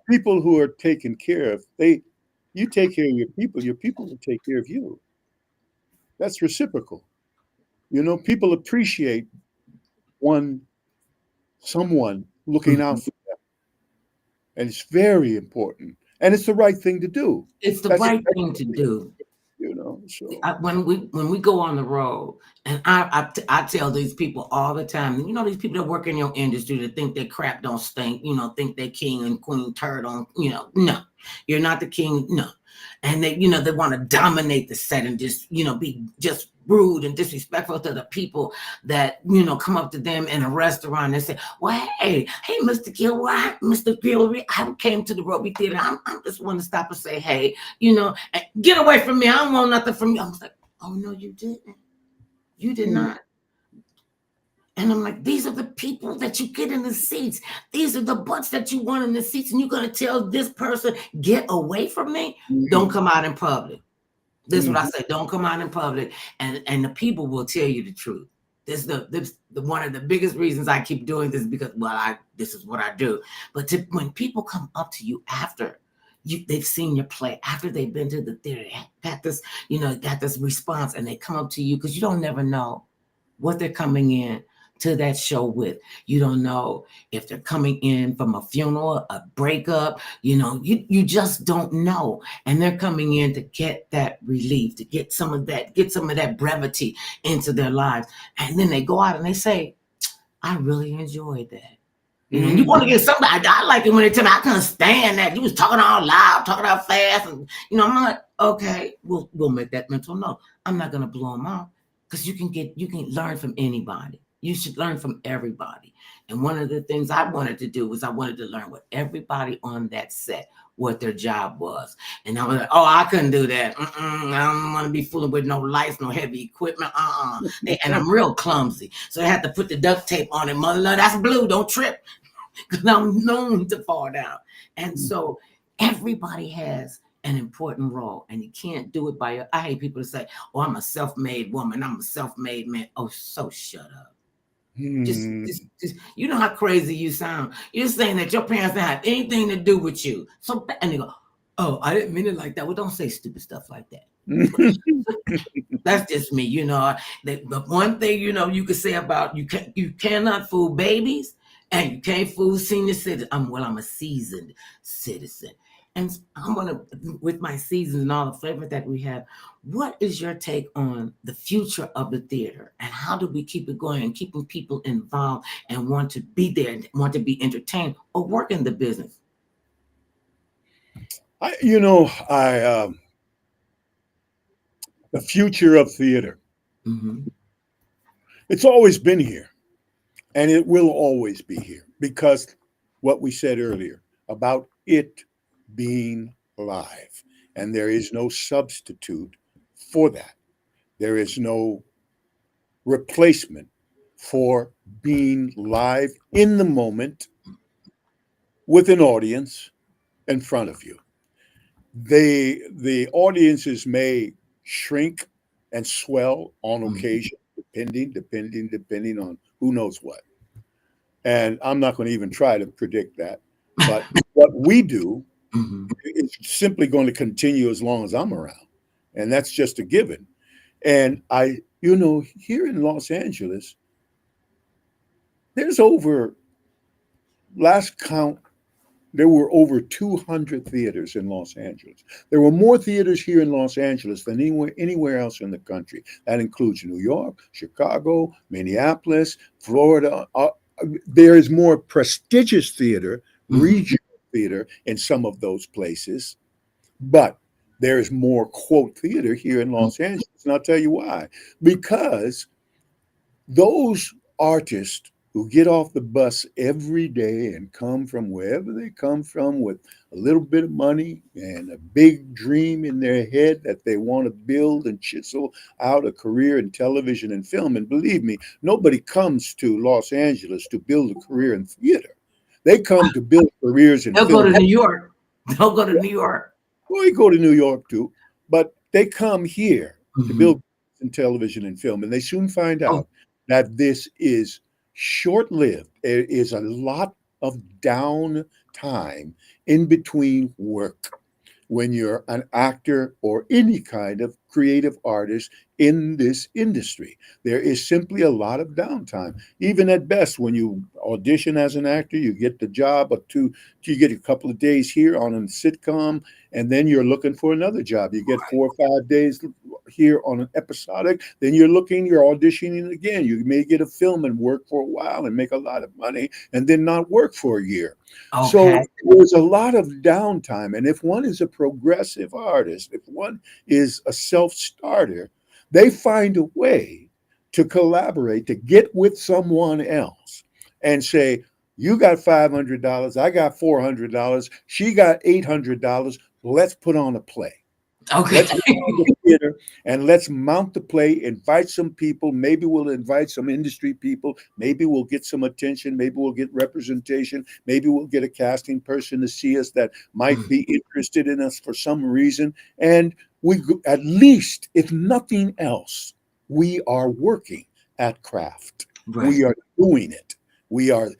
people who are taken care of, you take care of your people will take care of you. That's reciprocal. People appreciate one someone looking out Mhm. for them, and it's very important, and it's the right thing to do. It's the That's right exactly thing what to we do, do. so. When we go on the road, and I tell these people all the time, these people that work in your industry that think that crap don't stink, think they king and queen turd on, no, you're not the king, no. And they want to dominate the set and just, be just rude and disrespectful to the people that, come up to them in a restaurant and say, well, hey, Mr. Guillory, Mr. Guillory, I came to the Robey Theatre. I'm just want to stop and say, hey, get away from me. I don't want nothing from you. I was like, oh, no, you didn't. You did Mm. not. And I'm like, these are the people that you get in the seats. These are the butts that you want in the seats. And you're going to tell this person, get away from me? Don't come out in public. This is what I say. Don't come out in public. And the people will tell you the truth. This is the one of the biggest reasons I keep doing this, because, this is what I do. But when people come up to you after they've seen your play, after they've been to the theater, got this response, and they come up to you, because you don't never know what they're coming in to that show with. You don't know if they're coming in from a funeral, a breakup, you just don't know. And they're coming in to get that relief, to get some of that brevity into their lives. And then they go out and they say, I really enjoyed that. And you want to get somebody. I like it when they tell me, I couldn't stand that. You was talking all loud, talking all fast. And, I'm like, okay, we'll make that mental note. I'm not going to blow them off, because you can learn from anybody. You should learn from everybody. And one of the things I wanted to do was I wanted to learn with everybody on that set what their job was. And I was like, oh, I couldn't do that. I don't want to be fooling with no lights, no heavy equipment. And I'm real clumsy. So they had to put the duct tape on it. Mother, that's blue. Don't trip. Because I'm known to fall down. And so everybody has an important role, and you can't do it by I hate people to say, oh, I'm a self-made woman, I'm a self-made man. Oh, so shut up. Just you know how crazy you sound. You're saying that your parents didn't have anything to do with you. So, and they go, oh, I didn't mean it like that. Well, don't say stupid stuff like that. That's just me, The one thing you could say about you cannot fool babies, and you can't fool senior citizens. I'm a seasoned citizen. And I'm gonna, with my seasons and all the flavor that we have, what is your take on the future of the theater, and how do we keep it going and keeping people involved and want to be there and want to be entertained or work in the business? The future of theater. Mm-hmm. It's always been here, and it will always be here, because what we said earlier about it being live, and there is no substitute for that. There is no replacement for being live in the moment with an audience in front of you. The audiences may shrink and swell on occasion, depending on who knows what. And I'm not going to even try to predict that. But what we do is simply going to continue as long as I'm around. And that's just a given. And here in Los Angeles, there's last count, there were over 200 theaters in Los Angeles. There were more theaters here in Los Angeles than anywhere else in the country. That includes New York, Chicago, Minneapolis, Florida. There is more prestigious theater, regional theater in some of those places, but there is more, quote, theater here in Los Angeles. And I'll tell you why. Because those artists who get off the bus every day and come from wherever they come from with a little bit of money and a big dream in their head that they want to build and chisel out a career in television and film. And believe me, nobody comes to Los Angeles to build a career in theater. They come to build careers in They'll film. go to New York. They'll go to New York. Well, you go to New York too, but they come here to build in television and film, and they soon find out that this is short-lived. There is a lot of down time in between work when you're an actor or any kind of creative artist in this industry. There is simply a lot of downtime. Even at best, when you audition as an actor, you get the job or two, you get a couple of days here on a sitcom, and then you're looking for another job. You get 4 or 5 days here on an episodic, then you're auditioning again. You may get a film and work for a while and make a lot of money and then not work for a year. So Okay. there's a lot of downtime. And if one is a progressive artist, if one is a self-starter, they find a way to collaborate, to get with someone else and say, you got $500, I got $400, she got $800. Let's put on a play. Okay. Let's go to the theater and let's mount the play, invite some people. Maybe we'll invite some industry people. Maybe we'll get some attention. Maybe we'll get representation. Maybe we'll get a casting person to see us that might be interested in us for some reason. And at least, if nothing else, we are working at craft. Right. We are doing it. We are,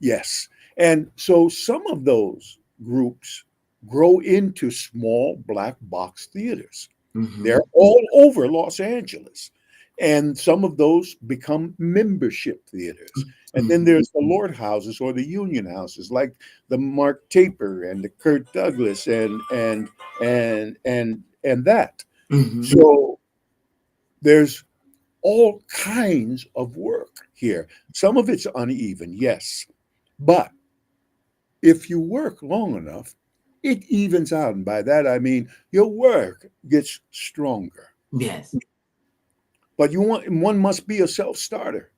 yes. And so some of those groups grow into small black box theaters. They're all over Los Angeles. And some of those become membership theaters. And then there's the Lord houses or the union houses, like the Mark Taper and the Kirk Douglas and that. So there's all kinds of work here. Some of it's uneven, yes. But if you work long enough, it evens out. And by that, I mean your work gets stronger. Yes. But one must be a self-starter.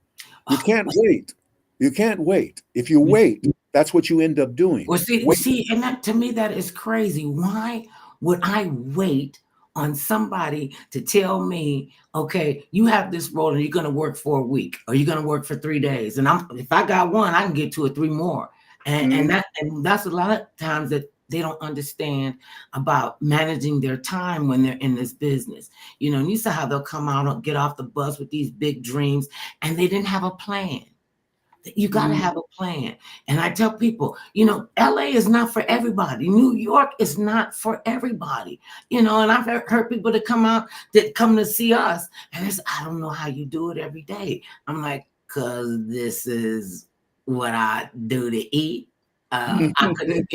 You can't wait. You can't wait. If you wait, that's what you end up doing. Well, see, and that, to me, that is crazy. Why would I wait on somebody to tell me, okay, you have this role and you're going to work for a week or you're going to work for 3 days. And if I got one, I can get 2 or 3 more. And that's a lot of times that they don't understand about managing their time when they're in this business. And you saw how they'll come out and get off the bus with these big dreams and they didn't have a plan. You got to have a plan. And I tell people, LA is not for everybody. New York is not for everybody. And I've heard people that come to see us and it's, I don't know how you do it every day. I'm like, because this is what I do to eat. I couldn't,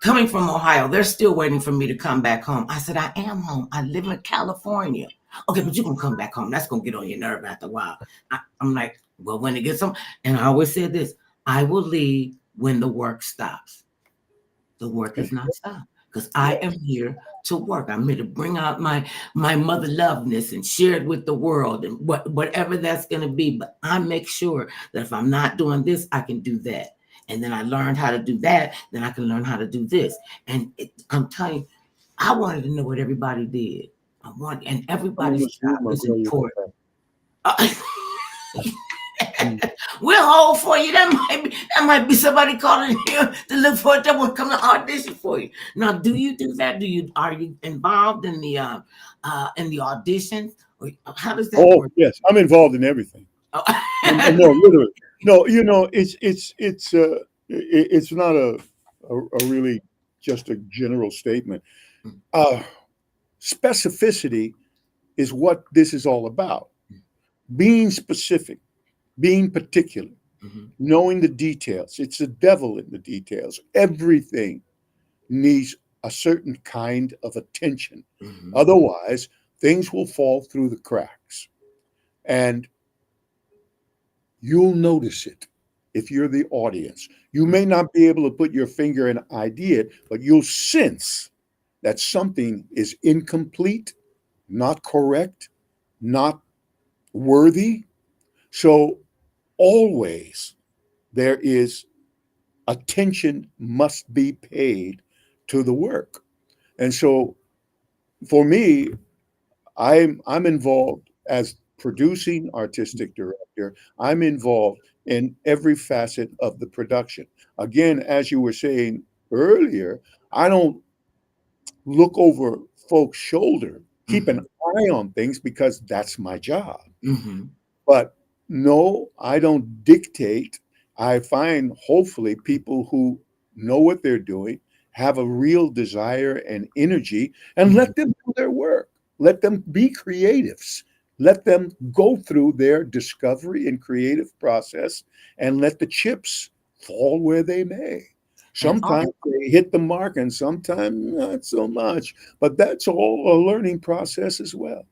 coming from Ohio, they're still waiting for me to come back home. I said, I am home. I live in California. Okay, but you're going to come back home. That's going to get on your nerve after a while. I'm like, well, when it gets on, and I always said this, I will leave when the work stops. The work is not stopped because I am here to work. I'm here to bring out my mother loveness and share it with the world and whatever that's going to be. But I make sure that if I'm not doing this, I can do that. And then I learned how to do that. Then I can learn how to do this. And I'm telling you, I wanted to know what everybody did. And everybody's job is important. We'll hold for you. That might be somebody calling you to look for it that will come to audition for you. Now, do you do that? Are you involved in the auditions? Or how does that work? Oh, yes, I'm involved in everything. Oh. No, literally. No, it's not a really just a general statement. Specificity is what this is all about. Being specific, being particular, knowing the details. It's the devil in the details. Everything needs a certain kind of attention. Otherwise, things will fall through the cracks. And you'll notice it if you're the audience. You may not be able to put your finger and ID it, but you'll sense that something is incomplete, not correct, not worthy. So always there is attention must be paid to the work. And so for me, I'm involved as producing artistic director. I'm involved in every facet of the production. Again, as you were saying earlier, I don't look over folks' shoulder, keep an eye on things because that's my job. But no, I don't dictate I find hopefully people who know what they're doing, have a real desire and energy, and let them do their work. Let them be creatives. Let them go through their discovery and creative process and let the chips fall where they may. And Sometimes they hit the mark and sometimes not so much, but that's all a learning process as well.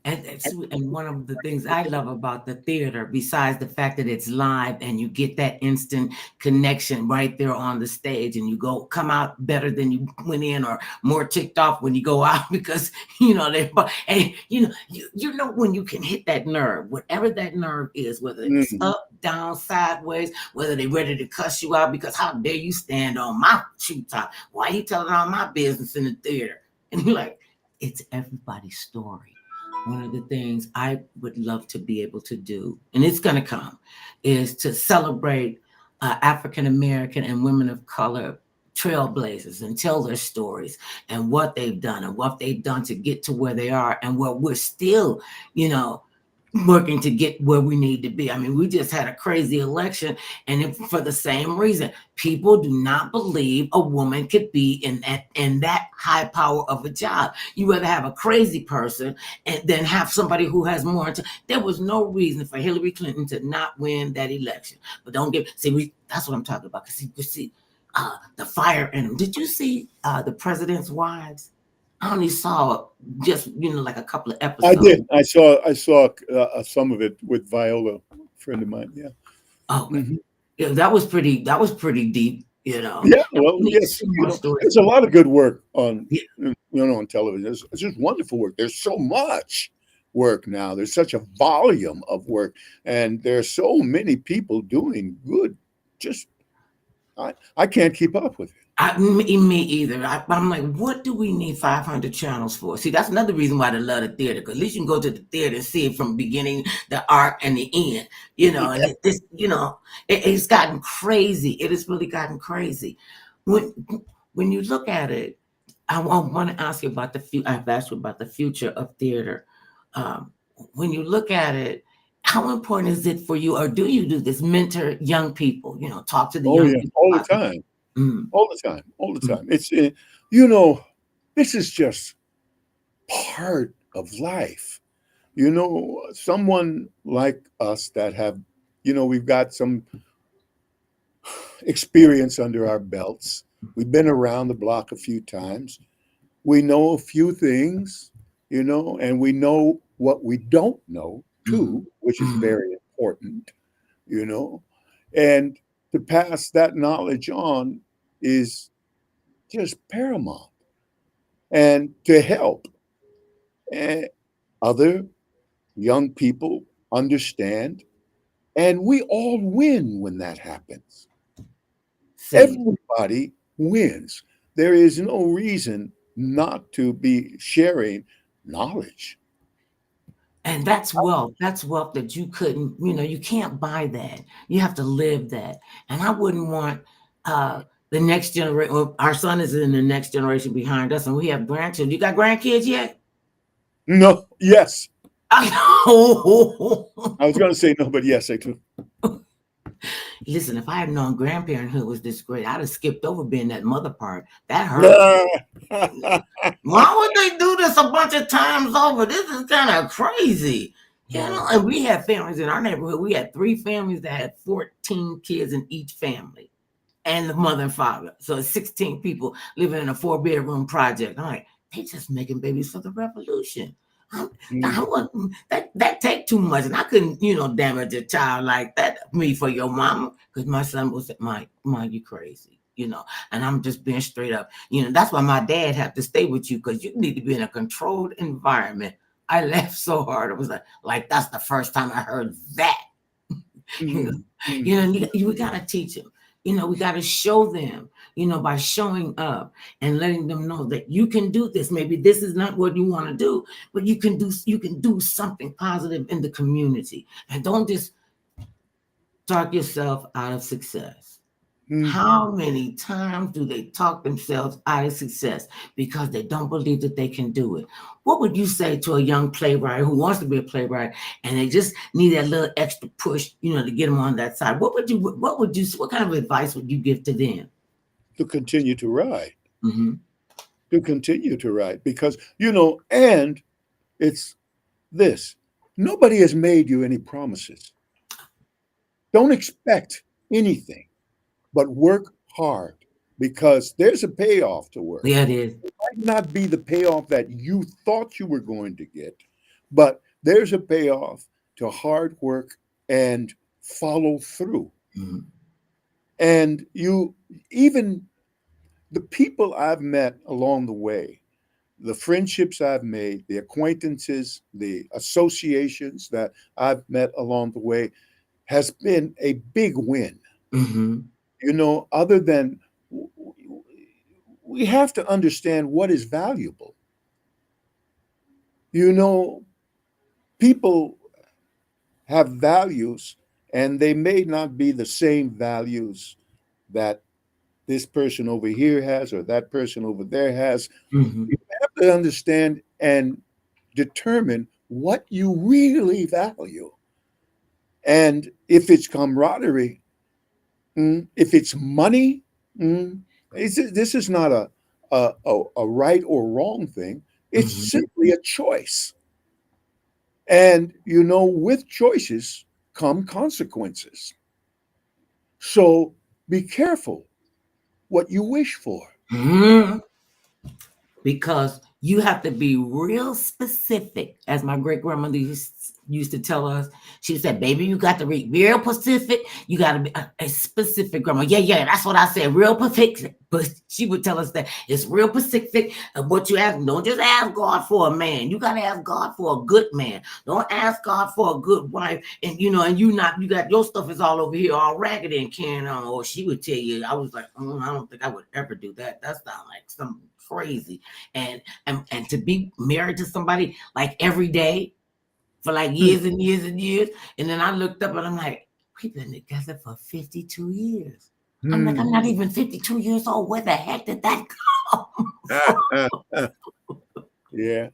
and one of the things I love about the theater, besides the fact that it's live and you get that instant connection right there on the stage, and you come out better than you went in, or more ticked off when you go out because and you know when you can hit that nerve, whatever that nerve is, whether it's Mhm. up, down, sideways, whether they're ready to cuss you out because how dare you stand on my shoe top? Why you telling all my business in the theater? And you're like, it's everybody's story. One of the things I would love to be able to do, and it's going to come, is to celebrate African American and women of color trailblazers and tell their stories and what they've done and what they've done to get to where they are and where we're still, you know, working to get where we need to be. I mean, we just had a crazy election, and for the same reason, people do not believe a woman could be in that high power of a job. You rather have a crazy person and then have somebody who has more. There was no reason for Hillary Clinton to not win that election. But don't that's what I'm talking about. Because you see the fire in them. Did you see the president's wives? I only saw just like a couple of I episodes. did. I saw some of it with Viola, a friend of mine. Yeah. Okay. Mhm. Yeah, that was pretty deep, Yeah. And Well, we need to yes. see more stories. There's a lot of good work on, Yeah. on television. It's just wonderful work. There's so much work now. There's such a volume of work, and there's so many people doing good. Just I can't keep up with it. Me either. I'm like, what do we need 500 channels for? See, that's another reason why I love the theater, because at least you can go to the theater and see it from beginning, the art, and the end. And it's gotten crazy. It has really gotten crazy. When when you look at it, I want to ask you about the future. I've asked you about the future of theater. Um, when you look at it, how important is it for you, or do you do this, mentor young people? Talk to the Oh young yeah, people all the about this. time, Mm, all the time, all the mm, time. You know, this is just part of life. Someone like us that have, we've got some experience under our belts. We've been around the block a few times. We know a few things, and we know what we don't know mm, too, which is mm. very important, you know. And to pass that knowledge on is just paramount. And to help eh, other young people understand, and we all win when that happens. See, Everybody wins. There is no reason not to be sharing knowledge. and that's wealth. That's wealth that you couldn't, you can't buy that. You have to live that. And I wouldn't want the next generation. Well, our son is in the next generation behind us, and we have grandchildren. You got grandkids yet? No, yes. I know. I was going to say no, but yes, I do. Listen, if I had known grandparenthood was this great, I'd have skipped over being that mother part. That hurt. Why would they do this a bunch of times over? This is kind of crazy. And we had families in our neighborhood. We had 3 families that had 14 kids in each family, and the mother and father. So it's 16 people living in a 4-bedroom project. I'm like, they just making babies for the revolution. That take too much, and I couldn't, damage a child like that. Me for your mama, because my son was my you crazy, And I'm just being straight up, That's why my dad had to stay with you, because you need to be in a controlled environment. I laughed so hard. It was like that's the first time I heard that. Mhm, We got to teach them. We got to show them, by showing up and letting them know that you can do this. Maybe this is not what you want to do, but you can do something positive in the community, and don't just talk yourself out of success. How many times do they talk themselves out of success because they don't believe that they can do it? What would you say to a young playwright who wants to be a playwright and they just need that little extra push, to get them on that side? What kind of advice would you give to them? To continue to write, Mm-hmm. to continue to write, because, and it's this, nobody has made you any promises. Don't expect anything, but work hard, because there's a payoff to work. Yeah, it is. It might not be the payoff that you thought you were going to get, but there's a payoff to hard work and follow through. Mm-hmm. And even the people I've met along the way, the friendships I've made, the acquaintances, the associations that I've met along the way has been a big win. Mm-hmm. Other than we have to understand what is valuable. People have values, and they may not be the same values that this person over here has or that person over there has. Mm-hmm. You have to understand and determine what you really value. And if it's camaraderie, if it's money, this is not a right or wrong thing. It's Mm-hmm. simply a choice. And, with choices come consequences. So be careful what you wish for. Mm-hmm. Because you have to be real specific. As my great grandmother used to tell us, she said, baby, you got to be real specific. You got to be a specific, grandma. Yeah, that's what I said, real specific. But she would tell us that it's real specific of what you ask. Don't just ask God for a man. You got to ask God for a good man. Don't ask God for a good wife. And, you got your stuff is all over here, all raggedy and carrying on. Or she would tell you, I was like, I don't think I would ever do that. That sounds like something crazy. And to be married to somebody like every day for like years and years and years. And then I looked up and I'm like, we've been together for 52 years. I'm like, I'm not even 52 years old. Where the heck did that come? Yeah.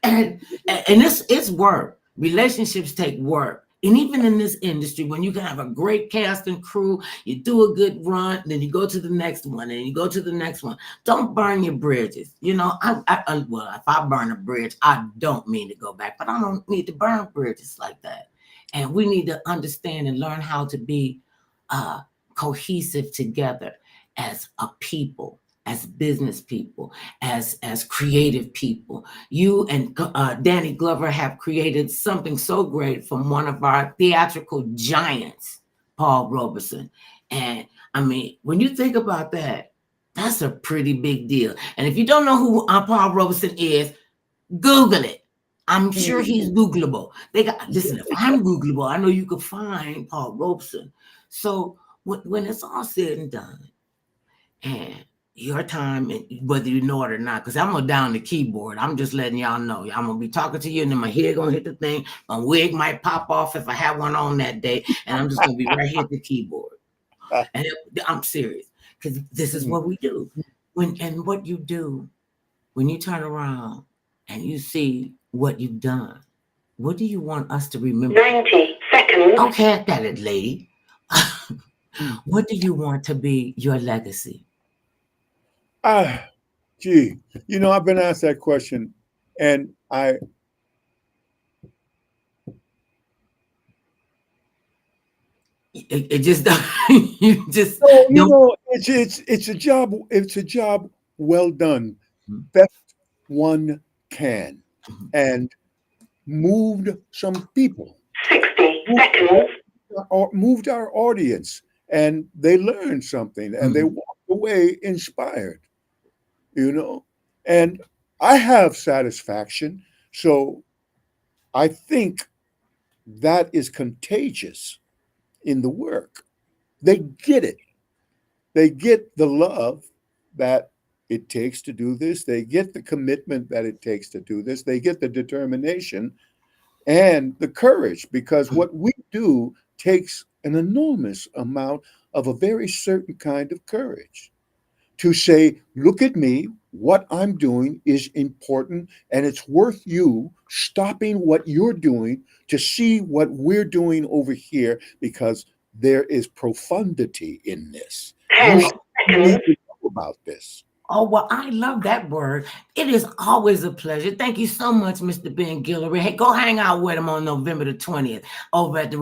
And it's work. Relationships take work. And even in this industry, when you can have a great cast and crew, you do a good run, then you go to the next one, and you go to the next one. Don't burn your bridges. Well, if I burn a bridge, I don't mean to go back, but I don't need to burn bridges like that. And we need to understand and learn how to be cohesive together as a people, as business people, as creative people. You and Danny Glover have created something so great from one of our theatrical giants, Paul Robeson. And I mean, when you think about that, that's a pretty big deal. And if you don't know who Paul Robeson is, Google it. I'm sure he's Googleable. Listen, if I'm Googleable, I know you could find Paul Robeson. So when it's all said and done, and your time, and whether you know it or not, because I'm gonna down the keyboard. I'm just letting y'all know. I'm gonna be talking to you, and then my head gonna hit the thing. My wig might pop off if I have one on that day, and I'm just gonna be right here at the keyboard. And I'm serious, because this is what we do. What you do when you turn around and you see what you've done. What do you want us to remember? 90 seconds. Okay, I got it, lady. What do you want to be your legacy? Gee, I've been asked that question, and it just you just it's a job. It's a job well done, best one can, and moved some people. 60 seconds. Moved our audience, and they learned something, and they walked away inspired. And I have satisfaction. So I think that is contagious in the work. They get it. They get the love that it takes to do this. They get the commitment that it takes to do this. They get the determination and the courage, because what we do takes an enormous amount of a very certain kind of courage to say, look at me, what I'm doing is important, and it's worth you stopping what you're doing to see what we're doing over here, because there is profundity in this. 10 You need seconds. to know about this. Oh, well, I love that word. It is always a pleasure. Thank you so much, Mr. Ben Guillory. Hey, go hang out with him on November the 20th over at the